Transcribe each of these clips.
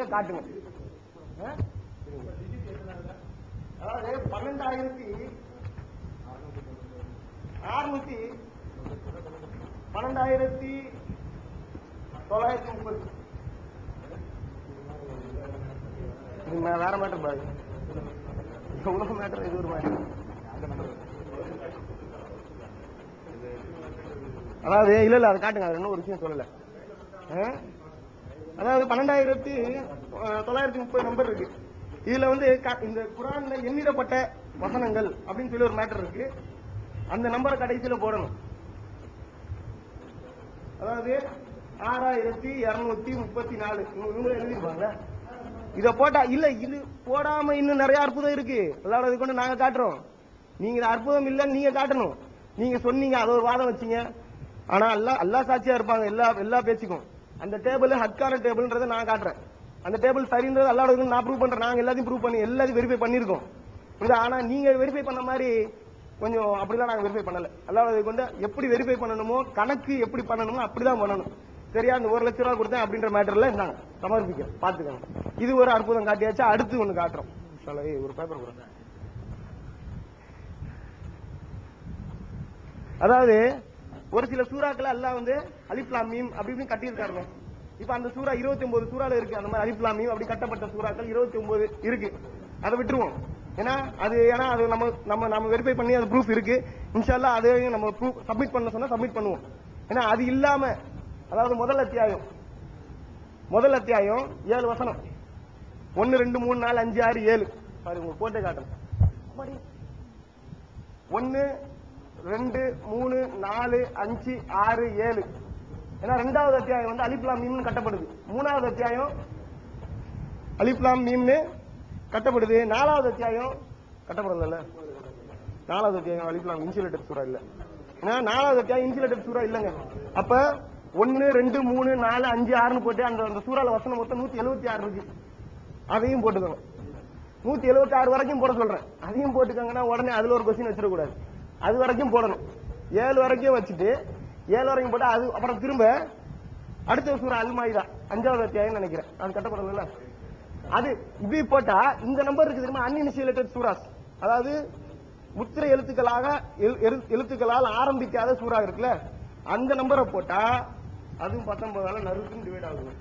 நீங்க காட்டுங்க. அதாவது 12,930 வேற மேட்டர் பாரு. எவ்வளவு மேட்டர் இது ஒரு மேட்டர். அதாவது இல்ல அதை காட்டுங்க. அது இன்னும் ஒரு விஷயம் சொல்லல. அதாவது 12,930 நம்பர் இருக்கு. இதுல வந்து இந்த குர்ஆன்ல எண்ணிடப்பட்ட வசனங்கள் அப்படின்னு சொல்லி ஒரு மேட்டர் இருக்கு. அந்த நம்பரை கடைசியில போடணும். அதாவது 6,234 இவங்க எழுதிருப்பாங்க. இத போட்டா இல்ல, இது போடாம இன்னும் நிறைய அற்புதம் இருக்கு. அல்லாஹ் கொண்டு நாங்க காட்டுறோம். நீங்க அற்புதம் இல்லன்னு நீங்க காட்டணும். நீங்க சொன்னீங்க, அது ஒரு வாதம் வச்சீங்க. ஆனா அல்லாஹ் சாட்சியா இருப்பாங்க எல்லா பேச்சுக்கும். அந்த டேபிள் ஹக்கான டேபிள்ன்றதை நான் காட்டுறேன். அந்த டேபிள் சரின்றது அல்லாஹ் நான் ப்ரூவ் பண்றேன். நாங்க எல்லாத்தையும் ப்ரூவ் பண்ணி எல்லாத்தையும் வெரிஃபை பண்ணிருக்கோம். ஆனா நீங்க வெரிஃபை பண்ண மாதிரி கொஞ்சம் அப்படிலாம் நாங்க வெரிஃபை பண்ணல. அல்லாஹ் கொண்டு எப்படி வெரிஃபை பண்ணணுமோ, கணக்கு எப்படி பண்ணணுமோ அப்படிதான் பண்ணணும். சரியா? அந்த 1 லட்சம் ரூபாய் கொடுத்தேன் அப்படின்ற மேட்டர்ல நாங்க சமர்ப்பிக்க பாத்துக்கோங்க. இது ஒரு அற்புதம் காட்டியாச்சு. அடுத்து ஒண்ணு காட்டுறோம். ஒரு பேப்பர் கொடுங்க. அதாவது ஒரு சில சூறாக்களை அல்லாஹ் வந்து அலிஃப் லாம் மீம் அப்படி கட்டியிருக்காருங்க. இப்ப அந்த சூறா 29 சூறால இருக்கு. அந்த மாதிரி அலிஃப் லாம் மீம் அப்படி கட்டப்பட்ட சூறாக்கள் 29 இருக்கு. அதை விட்டுருவோம். ஏன்னா அது நம்ம வெரிஃபை பண்ணி அது ப்ரூஃப் இருக்கு. இன்ஷா அல்லாஹ் அதையும் நம்ம ப்ரூஃப் சப்மிட் பண்ண சொன்னா சப்மிட் பண்ணுவோம். ஏன்னா அது இல்லாம அதாவது முதல் அத்தியாயம் 7 வசனம் 1 2 3 4 5 6 7 பாருங்க. போட்டே காட்டுறேன். 1 2 3 4 5 6 7. ஏன்னா 2வது அத்தியாயம் வந்து அலிஃப் லாம் மீம்னு கட்டப்படுது. 3வது அத்தியாயம் அலிஃப் லாம் மீம்னு கட்டப்படுது. 4வது அத்தியாயம் கட்டப்படல. 4வது அத்தியாயம் அலிஃப் லாம் இன்சுலேட்டட் சூரா இல்ல. ஏன்னா 4வது அத்தியாயம் இன்சுலேட்டட் சூரா இல்லங்க. அப்ப 1 2 3 4 5 6ன்னு போட்டு அந்த சூறால வசனம் மொத்தம் 176 இருக்கு. அதையும் போட்டுக்கோங்க. 176 வரைக்கும் போட சொல்றேன். அதையும் போட்டுக்கோங்கன்னா உடனே அதுல ஒரு கொஸ்டின் வச்சிடக்கூடாது. அது வரைக்கும் போடணும். 7 வரைக்கும் வச்சுட்டு 7 வரைக்கும் போட்டா அது அப்புறம் திரும்ப அடுத்த சூரா அல் மாயிதா 5வது அத்தியாயம் நினைக்கிறேன். அது கட்டப்படல. அது இப்படி போட்டா இந்த நம்பர் இருக்கு தெரியுமா? அன்இனிஷியேட்டட் சூராஸ், அதாவது முத்திரை எழுத்துக்களால் ஆரம்பிக்காத சூறா இருக்குல்ல, அந்த நம்பரை போட்டா அதுவும் 19ஆல நறுக்குன்னு டிவைட் ஆகுது.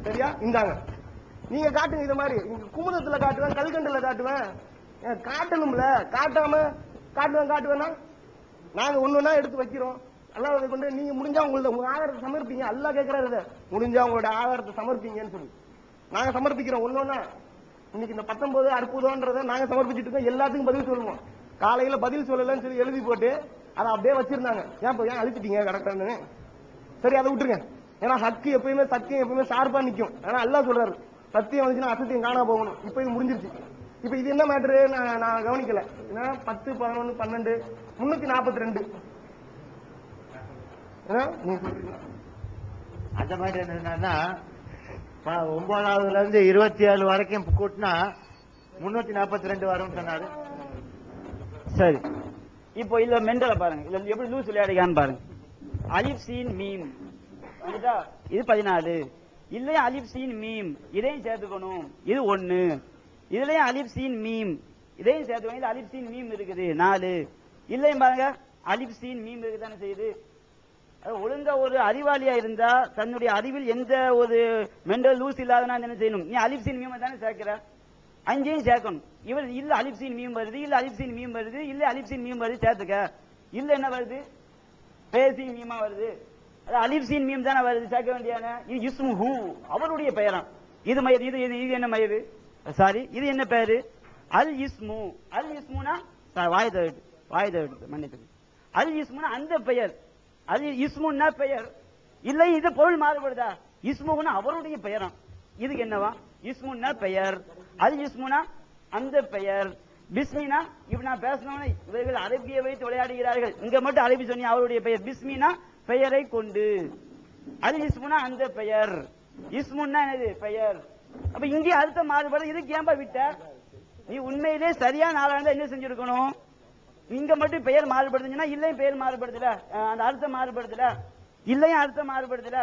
சரியா? இந்தாங்க நீங்க காட்டுங்க. இது மாதிரி குமுதத்துல காட்டுவேன், கல்கண்டுல காட்டுவேன். காட்டணும்ல, காட்டாம காட்டுவேன்னா நாங்க ஒண்ணுன்னா எடுத்து வைக்கிறோம். அல்லாஹ் கொண்டு நீங்க முடிஞ்சா உங்க ஆதாரத்தை சமர்ப்பீங்க. அல்லாஹ் கேட்கறாரு, முடிஞ்சா உங்களோட ஆதாரத்தை சமர்ப்பீங்கன்னு சொல்லி நாங்க சமர்ப்பிக்கிறோம். ஒன்னொன்னா இன்னைக்கு இந்த 19 அற்புதம்ன்றதை நாங்க சமர்ப்பிச்சுட்டு இருக்கோம். எல்லாத்துக்கும் பதில் சொல்லுவோம். காலையில பதில் சொல்லலன்னு சொல்லி எழுதி போட்டு அதை அப்படியே வச்சிருந்தாங்க. ஏன் அழிச்சிட்டீங்க கரெக்டானு? சரி, அதை விட்டுருங்க. ஏன்னா சத்தியம் எப்பயுமே ஷார்ப்பா நிக்கும். ஆனா அல்லாஹ் சொல்றாரு, சத்தியம் வந்துச்சுன்னா அசத்தியம் காணா போகணும். இப்ப இது முடிஞ்சிருச்சு. இப்ப இது என்ன மேட்ரு நான் கவனிக்கல. 10 11 12 342 அந்த மாதிரி என்னன்னா 9வதுல இருந்து 27 வரைக்கும் கூட்டினா 342 வரும் சொன்னாரு. சரி, இப்போ இல்ல மெண்டல பாருங்க, இல்ல எப்படி லூஸ் விளையாடுகான்னு பாருங்க. அலிஃப் சீன் மீம் இது 14. இல்லையா அலிஃப் சீன் மீம் இதையும் சேர்த்துக்கணும். இது 1. இதுலயும் அலிஃப் சீன் மீம் இதையும் சேர்த்துக்கணும். இது அலிஃப் சீன் மீம் இருக்குது 4. இல்லையும் பாருங்க அலிஃப் சீன் மீம் இருக்குதானே செய்யுது. ஒழுங்கா ஒரு அறிவாளியா இருந்தா தன்னுடைய அறிவில் எந்த ஒரு மெண்டல் லூஸ் இல்லாதனா என்ன செய்யணும்? நீ அலிஃப் சீன் மீம் தானே சேர்க்கிற, 5ஐயும் சேர்க்கணும். இவர் இல்ல அலிஃப் சீன் மீம் வருது, இல்ல அலிஃப் சீன் மீம் வருது, இல்ல அலிஃப் சீன் மீம் வருது சேர்த்துக்க. இல்ல என்ன வருது? பேசி மீமா வருது. அது அலிஃப் சீன் மீம் தானே வருது, சேர்க்க வேண்டியான. இது இஸ்முஹு அவருடைய பெயரா. இது என்ன மயிறு? சாரி, இது என்ன பெயரு? அல் இஸ்மு. அல் இஸ்முனா வாய்தவிடு மன்னித்து. அல் இஸ்முனா அந்த பெயர். அது இஸ்முன்னா பெயர். இல்லை இது பொருள் மாறுபடுதா? இஸ்முனா அவருடைய பெயராம். இதுக்கு என்னவா? இஸ்முன்னா பெயர், அல் இஸ்முனா அந்த பெயர், பிஸ்மினா இப்ப நான் பேசணும்னா இவர்கள் அரபியை வைத்து விளையாடுகிறார்கள். இங்க மட்டும் அரபி சொன்னி அவருடைய பெயர். பிஸ்மினா பெயரை கொண்டு, அல் இஸ்முனா அந்த பெயர், இஸ்முன்னா என்னது? பெயர். அப்ப இங்கே அர்த்தம் மாறுபடுது. இதுக்கு ஏன்பா விட்ட? நீ உண்மையிலே சரியான ஆளா என்ன செஞ்சிருக்கணும்? இங்க மட்டும் பெயர் மாறுபடுதுன்னா இல்லையும் பெயர் மாறுபடுதுல, அந்த அர்த்தம் மாறுபடுதுல, இல்லையும் அர்த்தம் மாறுபடுதுல.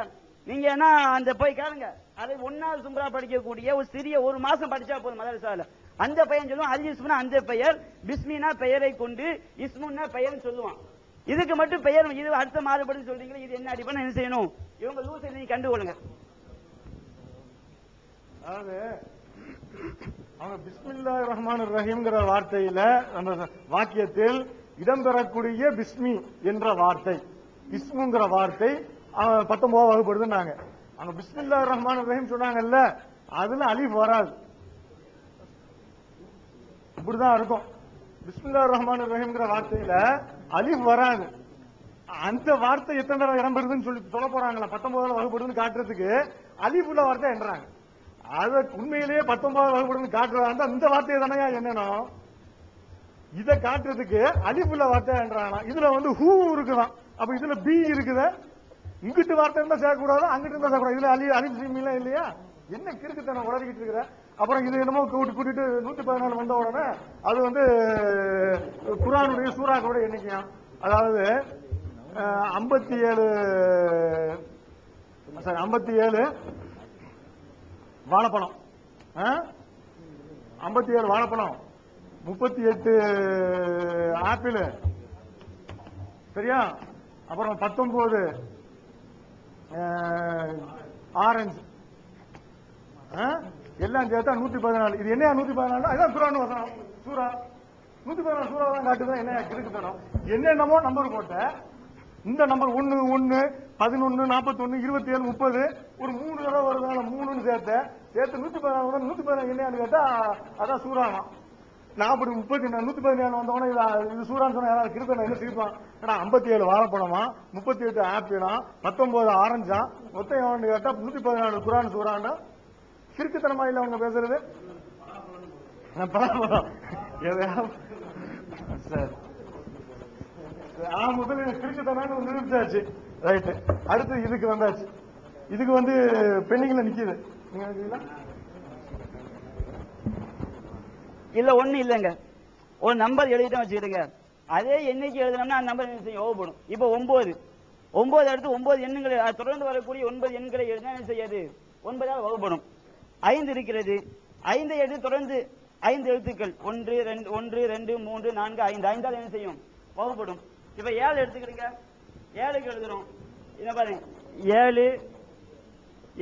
நீங்க என்ன அந்த போய் கேளுங்க. அதை 1வது சும்ரா படிக்கக்கூடிய ஒரு சிறிய 1 மாசம் படிச்சா போதும் மதரசால. அந்த பையன் சொல்லுவான் அல் இஸ்முனா அந்த பெயர், பிஸ்மினா பெயரை கொண்டு, இஸ்முன்னா பெயர்னு சொல்லுவான். இதுக்கு மட்டும் பெயர் இது அடுத்த மாறுபடுன்னு சொல்றீங்களா? இது என்ன அடிப்படை என்ன செய்யணும்? இவங்க லூசை நீங்க கண்டுகொள்ளுங்க. அதாவது அவங்க பிஸ்மில்லாஹிர் ரஹ்மானிர் ரஹீம்ங்கிற வார்த்தையில அந்த வாக்கியத்தில் இடம்பெறக்கூடிய பிஸ்மி என்ற வார்த்தை, இஸ்முங்கிற வார்த்தை 19 வகுப்படுதுன்னாங்க. அவங்க பிஸ்மில்லாஹிர் ரஹ்மானிர் ரஹீம் சொன்னாங்கல்ல, அதுல அலிஃப் வராது. இப்படிதான் இருக்கும். பிஸ்மில்லாஹிர் ரஹ்மானிர் ரஹீம்ங்கிற வார்த்தையில அலிஃப் வராது. அந்த வார்த்தை எத்தனை தடவை இடம்பெறுதுன்னு சொல்லி சொல்ல போறாங்களா? 19 வகுப்படுதுன்னு காட்டுறதுக்கு அலிஃப் உள்ள வார்த்தை என்றாங்க. அத உண்மையிலேயே 19 வகுப்படுதுன்னு காட்டுறதா இந்த வார்த்தையை தானே என்னணும் இதை காட்டுறதுக்கு அலிஃப் உள்ள வார்த்தை என்றாங்க. இதுல வந்து ஹூ இருக்குதான். அப்ப இதுல பி இருக்குத. இங்கிட்டு வார்த்தை இருந்தா சேர்க்கக்கூடாது, அங்கிட்டு இருந்தா சேர்க்கக்கூடாது. இதுல அலிஃப் சீமிலாம் இல்லையா? என்ன கிறுக்குத்தனம் உளறிக்கிட்டு இருக்கிற? அப்புறம் இது என்னமோ கூட்டிட்டு 114 வந்த உடனே அது வந்து குர்ஆனுடைய சூறாக்களோட எண்ணிக்கையா. அதாவது 57 வாழைப்பழம், 57 வாழைப்பழம், 38 ஆப்பிள், சரியா? அப்புறம் 19 ஆரஞ்சு, எல்லாம் சேர்த்தா 114. இது என்ன 114? அதான் குர்ஆன் வசனம் சூரா 114 சூறா தான் காட்டுதான். என்ன இருக்குதணும் என்னென்னமோ நம்பர் போட்ட இந்த நம்பர் 1 1 11 41 27 30 ஒரு 3 தடவை வருதான 3ன்னு சேர்த்து 114 114 என்னன்னு கேட்டா அதான் சூறானா. நான் அப்படி 114 வந்தவொடனே இது சூறான்னு சொன்னா யாராவது கிருப்பேன் என்ன சிரிப்பான்? ஏன்னா 57 வாழைப்பழமா, 38 ஆப்பிளா, 19 ஆரஞ்சா, மொத்தம் எவன்னு கேட்டா 114 குர்ஆன் சூறாண்டா. கிறுக்குத்தனமா இல்ல அவங்க பேசுறது? சரி, முதல்ல கிறுக்குத்தனம் நிரூபிச்சாச்சு. ரைட்டு, அடுத்து இதுக்கு வந்தாச்சு. இதுக்கு வந்து பெண்டிங்ல நிக்குது. நீங்க இல்ல ஒண்ணு இல்லங்க, ஒரு நம்பர் எழுதிட்டு வச்சுக்கிடுங்க. அதே எண்ணிக்கை எழுதணும்னா அந்த நம்பர் என்ன செய்யும்? ஓவப்படும். இப்ப 9 அடுத்து 9 எண்ணுங்களை தொடர்ந்து வரக்கூடிய 9 எண்களை எழுதினா என்ன செய்யாது? 9ஆல் வகுப்படும். 5 இருக்கிறது. 5 எடுத்து தொடர்ந்து 5 எழுத்துக்கள் 1 2 1 2 3 4 5 5ஆல் என்ன செய்யும்? வகுப்படும். இப்ப 7 எடுத்துக்கிறீங்க. 7க்கு எழுதுறோம். இத பாருங்க, 7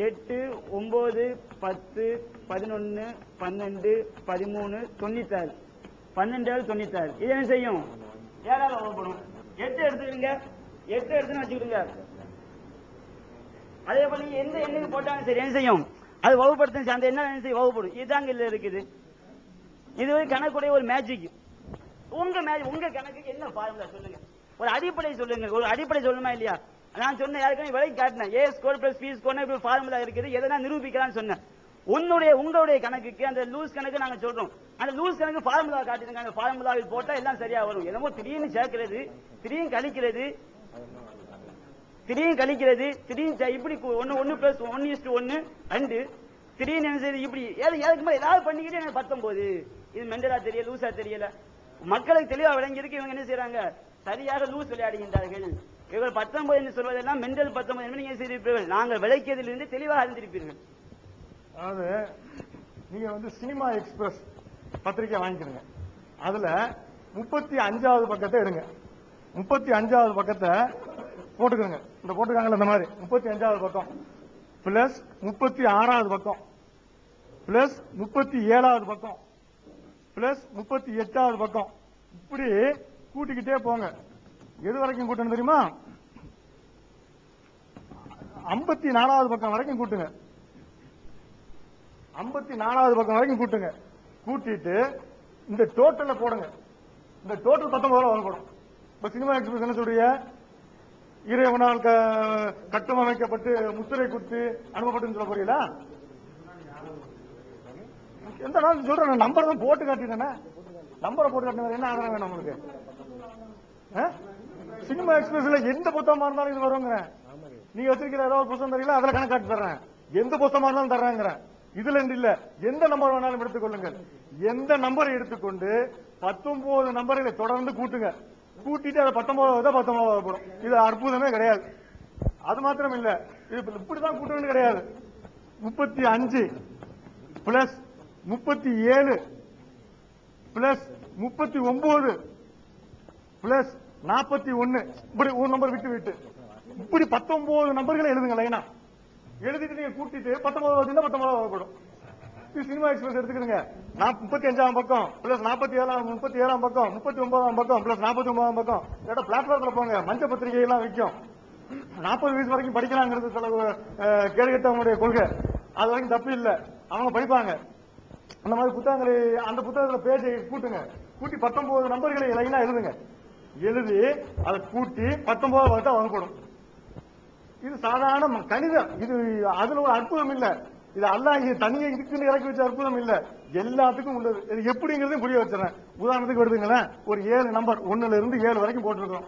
8 9 10 11 12 13 96 12 96. இது என்ன செய்யும்? 7ஆல் வகுப்படும். 8 எடுத்துக்கிறீங்க. 8 எடுத்துன்னு வச்சுக்கிடுங்க. அதே போல நீங்க எந்த எண்ணுக்கு போட்டாலும் சரி என்ன செய்யும்? அது வகுப்படுத்த அந்த என்ன செய்யும்? வகுப்படும். இதுதாங்க இல்ல இருக்குது. இது ஒரு கணக்குடைய ஒரு மேஜிக். உங்க கணக்குக்கு என்ன ஃபார்முலா சொல்லுங்க? ஒரு அடிப்படை சொல்லுங்க. ஒரு அடிப்படை சொல்லணுமா இல்லையா? நான் சொன்ன யாருக்கும் விலை காட்டினேன். A square plus B square formula இருக்குது, எதனா நிரூபிக்கலாம்னு சொன்னேன். உங்களுடைய கணக்குக்கு அந்த லூஸ் கணக்கு நாங்க சொல்றோம். அந்த லூஸ் கணக்கு ஃபார்முலா காட்டுங்க. அந்த ஃபார்முலாவில் போட்டா எல்லாம் சரியா வரும். என்னமோ திடீர்னு சேர்க்கிறது, திடீர்னு கழிக்கிறது, இப்படி 1 பிளஸ் 1:1 2 திடீர்னு என்ன செய்யுது? இப்படி ஏதாவது பண்ணிக்கிட்டு எனக்கு 19. இது மெண்டலா தெரியல, லூசா தெரியல. மக்களுக்கு தெளிவா விளங்கி இருக்கு. இவங்க என்ன செய்யறாங்க? சரியாக லூஸ் விளையாடுகின்றார்கள். இவர்கள் 19 என்று சொல்வதெல்லாம் மெண்டல் 19 என்று நீங்க செய்திருப்பீர்கள். நாங்கள் விளக்கியதிலிருந்து தெளிவாக அறிந்திருப்பீர்கள். அதாவது நீங்க வந்து சினிமா எக்ஸ்பிரஸ் பத்திரிக்கை வாங்கிக்கிறீங்க. அதுல 35வது பக்கத்தை எடுங்க. 35வது பக்கத்தை போட்டுக்கோங்க. இந்த போட்டுக்காங்கல்ல இந்த மாதிரி 35வது பக்கம் பிளஸ் 36வது பக்கம் பிளஸ் 37வது பக்கம் பிளஸ் 38வது பக்கம், இப்படி கூட்டிக்கிட்டே போங்க. எது வரைக்கும் கூட்டணும் தெரியுமா? 54வது பக்கம் வரைக்கும் கூட்டுங்க. 54வது பக்கம் வரைக்கும் கூட்டுங்க. கூட்டிட்டு இந்த டோட்டல போடுங்க. இந்த டோட்டல் 19 வரப்படும். இப்ப சினிமா எக்ஸ்பிரஸ் என்ன சொல்றீங்க? இறைவனால் கட்டமைக்கப்பட்டு முத்திரை குத்து அனுப்பப்பட்டு சொல்ல போறீங்களா? எந்த நாள் சொல்றேன், நம்பர் தான் போட்டு காட்டினேன். நம்பரை போட்டு காட்டின என்ன ஆதாரம் வேணும் உங்களுக்கு? சினிமா எக்ஸ்பிரஸ்ல எந்த புத்தகமா இருந்தாலும் இது வருங்க. நீங்க வச்சிருக்கிற ஏதாவது புத்தகம் தெரியல, அதுல கணக்கு காட்டி தர்றேன். எந்த புத்தகமா இருந்தாலும் தர்றாங்க. இதுல இல்ல, எந்த நம்பர் வேணாலும் எடுத்துக்கொள்ளுங்கள். எந்த நம்பரை எடுத்துக்கொண்டு 19 நம்பர்களை தொடர்ந்து கூட்டுங்க. கூட்டிட்டு அதை 19 போடும். இது அற்புதமே கிடையாது. அது மாத்திரம் இல்ல, இது இப்படிதான் கூட்டணும் கிடையாது. 35 பிளஸ் 37 பிளஸ் 39 பிளஸ் 41, இப்படி ஒரு நம்பர் விட்டு விட்டு இப்படி 19 நம்பர்களை எழுதுங்க லைனா. எழுதிட்டு நீங்க கூட்டிட்டு 19 வகைப்படும். Cinema express எடுத்துக்கிடுங்க. 35ஆம் பக்கம் பிளஸ் 37ஆம் பக்கம் 39ஆம் பக்கம் பிளஸ் 49ஆம் பக்கம். பிளாட்ஃபார்ம்ல போங்க, மஞ்ச பத்திரிகை எல்லாம் விற்கும். 40 வயசு வரைக்கும் படிக்கலாங்கிறது சில கேடுகட்டவங்களுடைய கொள்கை. அது வரைக்கும் தப்பு இல்ல, அவங்க படிப்பாங்க. அந்த மாதிரி புத்தகங்களை அந்த புத்தகத்துல பேஜை கூட்டுங்க, கூட்டி 19 நம்பர்களை லைனா எழுதுங்க. எழுதி அதை கூட்டி 19 வகுப்படும். இது சாதாரண கணிதம். இது அதுல ஒரு அற்புதம் இல்ல. இது அல்லாஹ் தனியே இதுக்குன்னு இறக்கி வச்ச அற்புதம் இல்ல, எல்லாத்துக்கும் உள்ளது. இது எப்படிங்கிறதையும் புரிய வச்சுறேன். உதாரணத்துக்கு எடுத்துங்களேன், ஒரு 7 நம்பர் 1ல இருந்து 7 வரைக்கும் போட்டிருக்கோம்.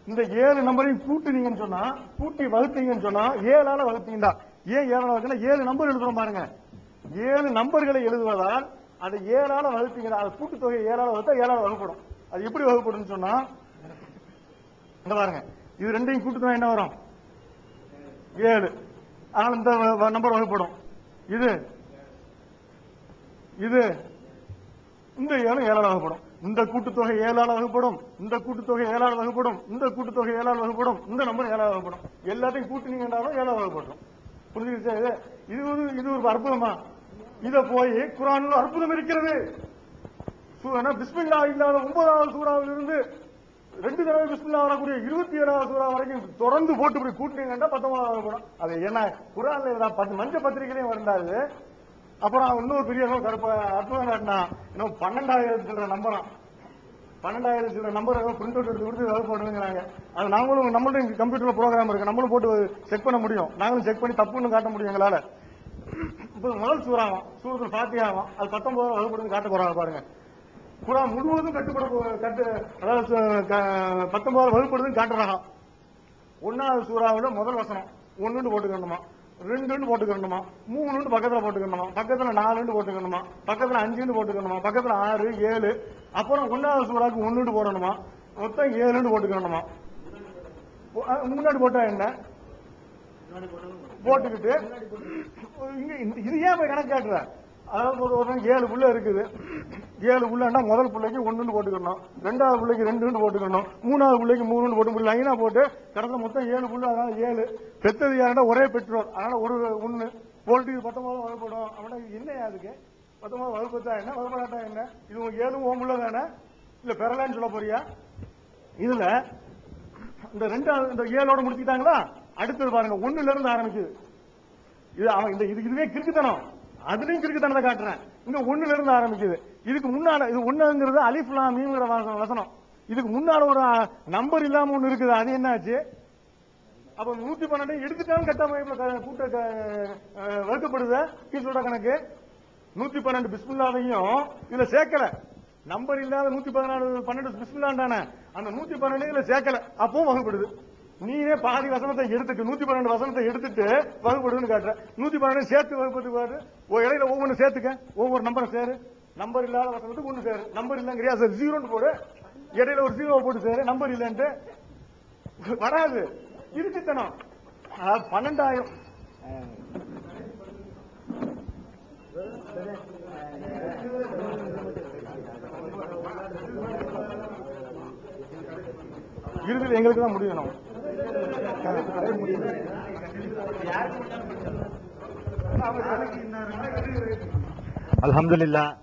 இந்த 7 நம்பரையும் கூட்டினீங்கன்னு சொன்னா, கூட்டி வகுத்தீங்கன்னு சொன்னா 7ஆல வகுத்தீங்கடா. ஏன் 7ஆல வகுத்தீங்கன்னா 7 நம்பர் எழுதுறோம் பாருங்க. 7 நம்பர்களை எழுதுவதால் அது 7ஆல வகுத்தீங்கன்னா, அது கூட்டுத்தொகை 7ஆல வகுத்தா 7ஆல வகுப்படும். அது எப்படி வகுப்படும் சொன்னா, இந்த பாருங்க, இது ரெண்டையும் கூட்டுத்தொகை என்ன வரும்? 7. ஆனால் இந்த நம்பர் வகுப்படும். இது இது இந்த 7 7ஆல வகுப்படும். இந்த கூட்டுத்தொகை 7ஆல வகுப்படும், இந்த கூட்டுத்தொகை 7ஆல வகுப்படும், இந்த கூட்டுத்தொகை 7ஆல வகுப்படும், இந்த நம்பர் 7ஆல வகுப்படும். எல்லாத்தையும் கூட்டினீங்கன்னாலும் 7ஆல வகுப்படும். புரிஞ்சுக்கிச்சா? இது ஒரு அற்புதமா? இத போய் குர்ஆன்ல அற்புதம் இருக்கிறது. பிஸ்மில்லா இல்லாத 9வது சூறாவில் இருந்து 2 தடவை பிஸ்மில்லா வரக்கூடிய 27வது சூறா வரைக்கும் தொடர்ந்து போட்டு இப்படி கூட்டினீங்கன்னா 19வது வகுப்படும். அது என்ன குர்ஆன்ல மஞ்ச பத்திரிகையிலையும் வந்தாது. அப்புறம் இன்னொரு பெரிய அற்புதம் காட்டினா, இன்னும் 12,000 நம்பராம். 12,000 நம்பர் பிரிண்ட் அவுட் எடுத்து கொடுத்து வகுப்படுங்கிறாங்க. அது நாங்களும் நம்மளும் கம்ப்யூட்டர்ல ப்ரோக்ராம் இருக்கு, நம்மளும் போட்டு செக் பண்ண முடியும். நாங்களும் செக் பண்ணி தப்புன்னு காட்ட முடியும் எங்களால. இப்போ முதல் சூறாவும் சூரத்துல் ஃபாத்திஹாவும் அது 19 வகுப்படுன்னு காட்ட போறாங்க பாருங்க. குர்ஆன் முழுவதும் அதாவது 19 வகுப்படுதுன்னு காட்டுறாங்க. 1வது சூறாவில் முதல் வசனம் 1 போட்டுக்கணுமா, 2 போட்டுக்கணுமா, 3 பக்கத்துல போட்டுக்கணுமா, பக்கத்துல 4 போட்டுக்கணுமா, பக்கத்துல 5 போட்டுக்கணுமா, பக்கத்துல 6 7, அப்புறம் 1வது சூறாவுக்கு 1 போடணுமா, மொத்தம் 7 போட்டுக்கணுமா. முன்னாடி போட்டா என்ன போட்டுக்கிட்டு இது ஏன் போய் கணக்கு காட்டுற? அதாவது ஒரு 7 புள்ள இருக்குது. 7 புள்ளன்னா முதல் பிள்ளைக்கு 1 போட்டுக்கணும், 2வது பிள்ளைக்கு 2 போட்டுக்கணும், 3வது பிள்ளைக்கு 3 போட்டு லைனா போட்டு கடந்த மொத்தம் 7 புள்ள. அதனால 7 பெத்தது யாருன்னா ஒரே பெற்றோர், அதனால ஒரு 1 போட்டு 19 வகுப்படும். அவனா என்ன அதுக்கு 19 வகுப்பத்தா என்ன வகுப்படாட்டா என்ன? இது 7 ஓமுள்ள தானே, இல்ல பெறலன்னு சொல்ல போறியா? இதுல இந்த 2 இந்த 7ஓட முடிச்சுட்டாங்களா? அடுத்தது பாருங்க 1ல இருந்து ஆரம்பிக்குது. இது அவன் இதுவே கிறுக்குத்தனம். அதுலயும் கிறுக்குத்தனத்தை காட்டுறேன். இங்க 1ல இருந்து ஆரம்பிக்குது. இதுக்கு முன்னால இது 1ங்கிறது அலிஃப் லாம் மீம்ங்கிற வசனம். இதுக்கு முன்னால ஒரு நம்பர் இல்லாம 1 இருக்குது. அது என்ன ஆச்சு? அப்ப 112 எடுத்துட்டாலும் கட்டமைப்புல கூட்ட வகுக்கப்படுது. கீழோட கணக்கு 112 பிஸ்மில்லாவையும் இதுல சேர்க்கல. நம்பர் இல்லாத 114 பிஸ்மில்லா தானே, அந்த 112 இதுல சேர்க்கல. அப்பவும் வகுப்படுது. நீயே பாதி வசனத்தை எடுத்துட்டு 112 வசனத்தை எடுத்துட்டு வகுப்படுதுன்னு காட்டுற. 112 சேர்த்து வகுப்பது பாரு. இடையில ஒவ்வொன்று சேர்த்துக்க, ஒவ்வொரு நம்பரை சேரு. நம்பர் இல்லாத வசனத்துக்கு 1 சேரு. நம்பர் இல்லங்கிறியா, 0 போடு. இடையில ஒரு 0 போட்டு சேரு. நம்பர் இல்லன்ட்டு வராது. இருக்குத்தனம். 12,000 இறுதியில் எங்களுக்கு தான் முடியணும். அல்ஹம்துலில்லாஹ்.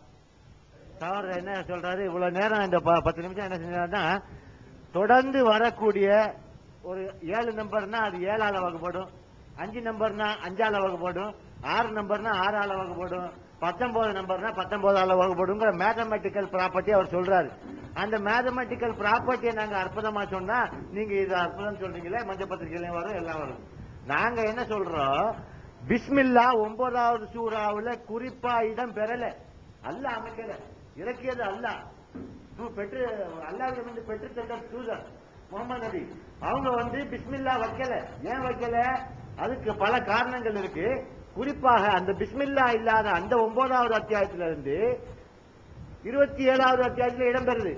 சகோதரர் என்ன சொல்றாரு, இவ்வளவு நேரம் இந்த 10 நிமிஷம் என்ன செஞ்சாருன்னா, தொடர்ந்து வரக்கூடிய ஒரு 7 நம்பர்னா அது 7ஆல வகுப்படும், 5 நம்பர்னா 5ஆல வகுப்படும், 6 நம்பர்னா 6ஆல வகுப்படும், 19 நம்பர்னா 19ஆல வகுப்படுங்கிற மேத்தமெட்டிக்கல் ப்ராப்பர்ட்டி அவர் சொல்றாரு. அந்த மேத்தமெட்டிக்கல் ப்ராப்பர்ட்டியை நாங்க அற்புதமா சொன்னா, நீங்க இது அற்புதம் சொல்றீங்களே, மஞ்ச பத்திரிகையிலையும் வரும், எல்லாம் வரும். நாங்க என்ன சொல்றோம், பிஸ்மில்லா 9வது சூறாவுல குறிப்பா இடம் பெறல. அல்லாஹ் அமைக்கல, இறக்கியது அல்லாஹ். பெற்று அல்லாஹ்விலிருந்து பெற்று தந்த தூதர் முகமது நபி அவங்க பிஸ்மில்லா வைக்கல. ஏன் வைக்கல? அதுக்கு பல காரணங்கள் இருக்கு. குறிப்பாக அந்த பிஸ்மில்லா இல்லாத அந்த 9வது அத்தியாயத்திலிருந்து 27வது அத்தியாயத்தில் இடம்பெறுது.